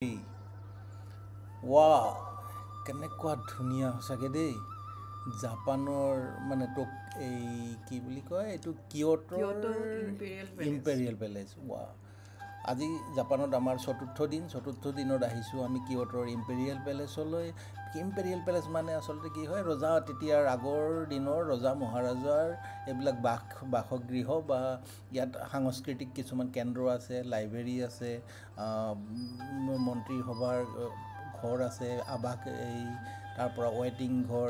ৱা কেনেকুৱা ধুনীয়া সঁচাকৈ দেই জাপানৰ মানে তোক এই কি বুলি কয় এইটো কিয়োটোৰ ইম্পেৰিয়েল পেলেচ ৱা আজি জাপানত আমাৰ চতুৰ্থ দিনত আহিছোঁ আমি কিয়োটোৰ ইম্পেৰিয়েল পেলেচলৈ ইম্পেৰিয়েল পেলেচ মানে আচলতে কি হয় ৰজা তেতিয়াৰ আগৰ দিনৰ ৰজা মহাৰাজাৰ এইবিলাক বাসগৃহ বা ইয়াত সাংস্কৃতিক কিছুমান কেন্দ্ৰ আছে লাইব্ৰেৰী আছে মন্ত্ৰী সভাৰ ঘৰ আছে আৱাস এই তাৰ পৰা ৱেটিং ঘৰ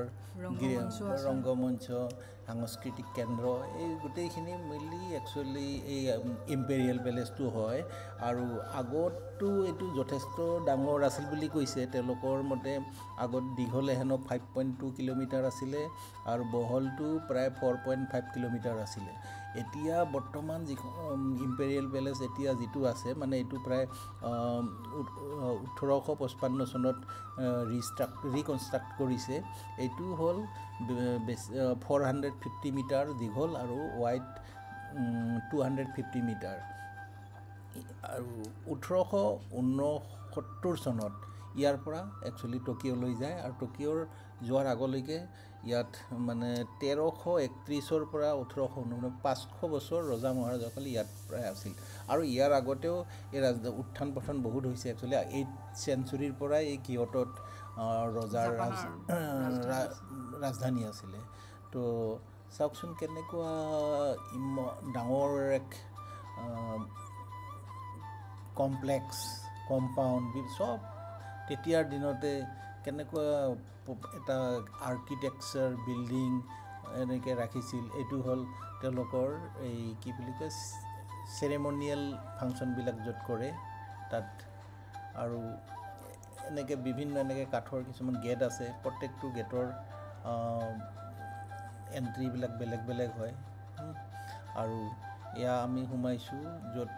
ৰংগমঞ্চ সাংস্কৃতিক কেন্দ্ৰ এই গোটেইখিনি মিলি একচুৱেলি এই ইম্পেৰিয়েল পেলেচটো হয় আৰু আগততো এইটো যথেষ্ট ডাঙৰ আছিল বুলি কৈছে তেওঁলোকৰ মতে আগত দীঘলে হেনো 5.2 কিলোমিটাৰ আছিলে আৰু বহলটো প্ৰায় 4.5 কিলোমিটাৰ আছিলে এতিয়া বৰ্তমান যিখন ইম্পেৰিয়েল পেলেচ এতিয়া যিটো আছে মানে এইটো প্ৰায় 1855 চনত ৰিকনষ্ট্ৰাক্ট কৰিছে এইটো হ'ল 450 মিটাৰ দীঘল আৰু ৱাইড 250 মিটাৰ আৰু 1869 চনত ইয়াৰ পৰা একচুৱেলি টকিঅ'লৈ যায় আৰু টকিঅ'ৰ যোৱাৰ আগলৈকে ইয়াত মানে 1331 পৰা 1899 500 বছৰ ৰজা মহাৰাজাসকল ইয়াত প্ৰায় আছিল আৰু ইয়াৰ আগতেও এই উত্থান পতন বহুত হৈছে একচুৱেলি 8th চেঞ্চুৰীৰ পৰাই এই কিয়োটোত ৰজাৰ ৰাজধানী আছিলে তো চাওকচোন কেনেকুৱা ডাঙৰ এক কমপ্লেক্স কম্পাউণ্ড চব তেতিয়াৰ দিনতে কেনেকুৱা এটা আৰ্কিটেকচাৰ বিল্ডিং এনেকৈ ৰাখিছিল এইটো হ'ল তেওঁলোকৰ এই কি বুলি কয় চেৰেমনিয়েল ফাংচনবিলাক য'ত কৰে তাত আৰু এনেকৈ বিভিন্ন এনেকৈ কাঠৰ কিছুমান গেট আছে প্ৰত্যেকটো গেটৰ এণ্ট্ৰিবিলাক বেলেগ বেলেগ হয় আৰু এয়া আমি সোমাইছোঁ য'ত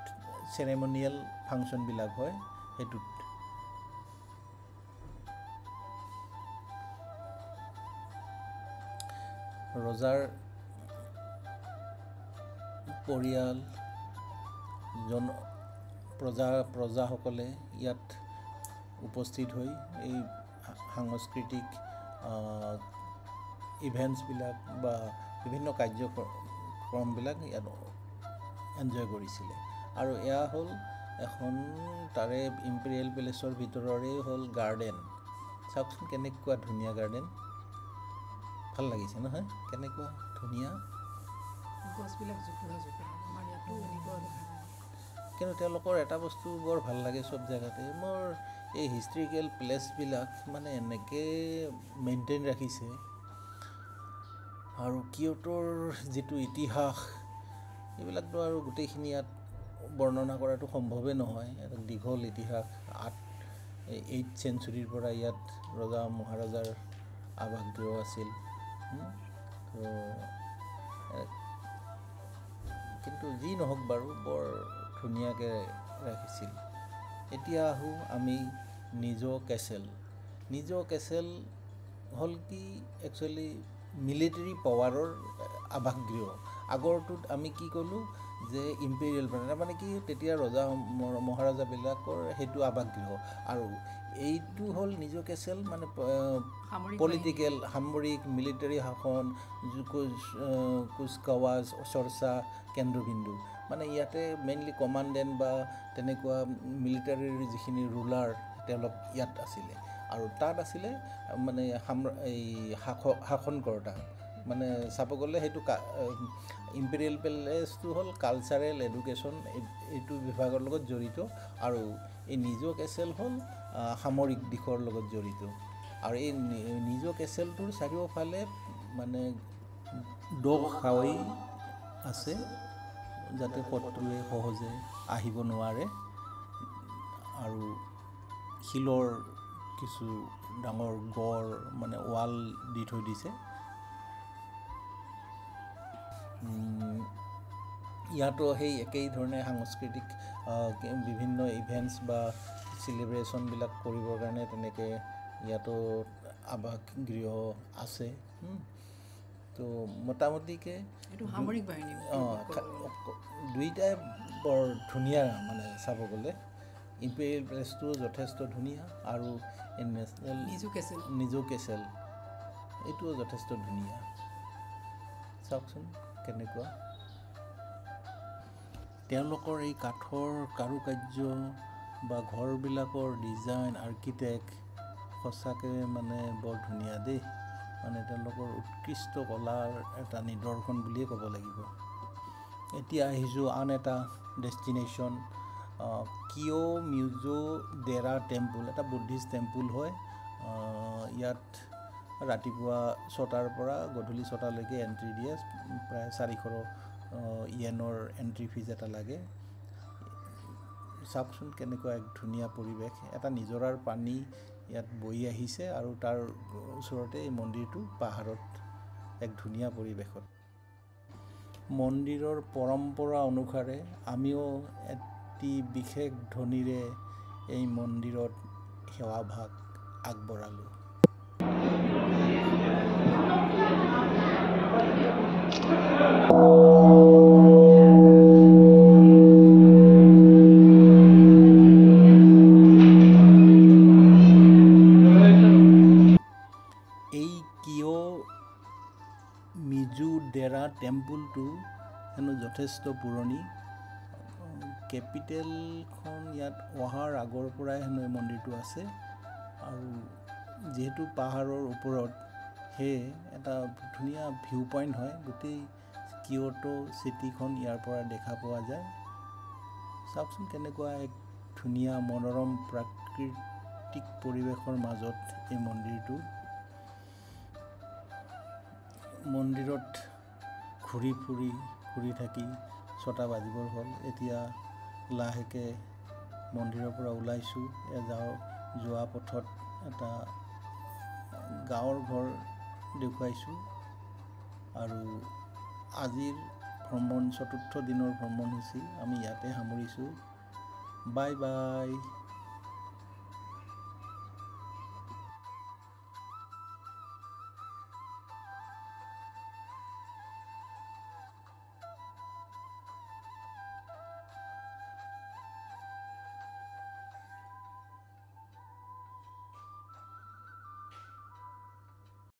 চেৰেমনিয়েল ফাংচনবিলাক হয় সেইটোত ৰজাৰ পৰিয়াল প্ৰজাসকলে ইয়াত উপস্থিত হৈ এই সাংস্কৃতিক ইভেণ্টছবিলাক বা বিভিন্ন কাৰ্যক্ৰমবিলাক ইয়াত এনজয় কৰিছিলে আৰু এয়া হ'ল এখন তাৰে ইম্পেৰিয়েল পেলেচৰ ভিতৰৰে হ'ল গাৰ্ডেন চাওকচোন কেনেকুৱা ধুনীয়া গাৰ্ডেন ভাল লাগিছে নহয় কেনেকুৱা ধুনীয়া গছবিলাক জোপোহা আমাৰ ইয়াতো এনেকুৱা কিন্তু তেওঁলোকৰ এটা বস্তু বৰ ভাল লাগে চব জেগাতে মোৰ এই হিষ্ট্ৰিকেল প্লেচবিলাক মানে এনেকৈ মেইনটেইন ৰাখিছে আৰু কিয়োটোৰ যিটো ইতিহাস এইবিলাকতো আৰু গোটেইখিনি ইয়াত বৰ্ণনা কৰাটো সম্ভৱেই নহয় এটা দীঘল ইতিহাস 8th চেঞ্চুৰীৰ পৰা ইয়াত ৰজা মহাৰাজাৰ আৱাসগৃহ আছিল কিন্তু যি নহওক বাৰু বৰ ধুনীয়াকৈ ৰাখিছিল এতিয়া আহোঁ আমি নিজ কেচেল হ'ল কি একচুৱেলি মিলিটাৰী পাৱাৰৰ আৱাসগৃহ আগৰটোত আমি কি ক'লোঁ যে ইম্পেৰিয়েল মানে কি তেতিয়া ৰজা মহাৰাজাবিলাকৰ সেইটো আৱাসগৃহ আৰু এইটো হ'ল নিজ কেচেল মানে পলিটিকেল সামৰিক মিলিটাৰী শাসন কুচকাৱাজ চৰ্চা কেন্দ্ৰবিন্দু মানে ইয়াতে মেইনলি কমাণ্ডেণ্ট বা তেনেকুৱা মিলিটাৰীৰ যিখিনি ৰুলাৰ তেওঁলোক ইয়াত আছিলে আৰু তাত আছিলে মানে এই শাসনকৰ্তা মানে চাব গ'লে সেইটো ইম্পেৰিয়েল পেলেচটো হ'ল কালচাৰেল এডুকেশ্যন এইটো বিভাগৰ লগত জড়িত আৰু এই নিজ কেচেল হ'ল সামৰিক দিশৰ লগত জড়িত আৰু এই নিজ কেচেলটোৰ চাৰিওফালে মানে খাৱৈ আছে যাতে শত্ৰুৱে সহজে আহিব নোৱাৰে আৰু শিলৰ কিছু ডাঙৰ গড় মানে ৱাল দি থৈ দিছে ইয়াতো সেই একেই ধৰণে সাংস্কৃতিক বিভিন্ন ইভেণ্টছ বা চেলিব্ৰেশ্যনবিলাক কৰিবৰ কাৰণে তেনেকৈ ইয়াতো আৱাসগৃহ আছে তো মোটামুটিকৈ সামৰিক বাহিনী দুইটাই বৰ ধুনীয়া মানে চাব গ'লে ইম্পেৰিয়েল প্লেচটো যথেষ্ট ধুনীয়া আৰু নেশ্যনেল নিজু কেচেল এইটোও যথেষ্ট ধুনীয়া। চাওকচোন কেনেকুৱা তেওঁলোকৰ এই কাঠৰ কাৰুকাৰ্য বা ঘৰবিলাকৰ ডিজাইন আৰ্কিটেক্ট সঁচাকৈ মানে বৰ ধুনীয়া দেই। মানে তেওঁলোকৰ উৎকৃষ্ট কলাৰ এটা নিদৰ্শন বুলিয়ে ক'ব লাগিব। এতিয়া আহিছোঁ আন এটা ডেষ্টিনেশ্যন, কিয় মিউজো ডেৰা টেম্পুল। এটা বুদ্ধিষ্ট টেম্পুল হয়। ইয়াত ৰাতিপুৱা 6টাৰ পৰা গধূলি 6টালৈকে এণ্ট্ৰি দিয়ে। প্ৰায় 400 ইয়েনৰ এণ্ট্ৰি ফিজ এটা লাগে। চাওকচোন কেনেকুৱা এক ধুনীয়া পৰিৱেশ। এটা নিজৰাৰ পানী ইয়াত বৈ আহিছে আৰু তাৰ ওচৰতে এই মন্দিৰটো পাহাৰত এক ধুনীয়া পৰিৱেশত। মন্দিৰৰ পৰম্পৰা অনুসাৰে আমিও এটি বিশেষ ধ্বনিৰে এই মন্দিৰত সেৱাভাগ আগবঢ়ালোঁ। এই কিয় মিজু ডেৰা টেম্পুলটো হেনো যথেষ্ট পুৰণি। কেপিটেলখন ইয়াত অহাৰ আগৰ পৰাই হেনো এই মন্দিৰটো আছে আৰু যিহেতু পাহাৰৰ ওপৰত সেয়ে এটা ধুনীয়া ভিউ পইণ্ট হয়। গোটেই কিয়টো চিটিখন ইয়াৰ পৰা দেখা পোৱা যায়। চাওকচোন কেনেকুৱা এক ধুনীয়া মনোৰম প্ৰাকৃতিক পৰিৱেশৰ মাজত এই মন্দিৰটো। মন্দিৰত ঘূৰি থাকি 6টা বাজিবৰ হ'ল। এতিয়া লাহেকৈ মন্দিৰৰ পৰা ওলাইছোঁ। যোৱা পথত এটা গাঁৱৰ ঘৰ দেখুৱাইছোঁ আৰু আজিৰ ভ্ৰমণ 4ৰ্থ দিনৰ ভ্ৰমণসূচী আমি ইয়াতে সামৰিছোঁ। Bye bye.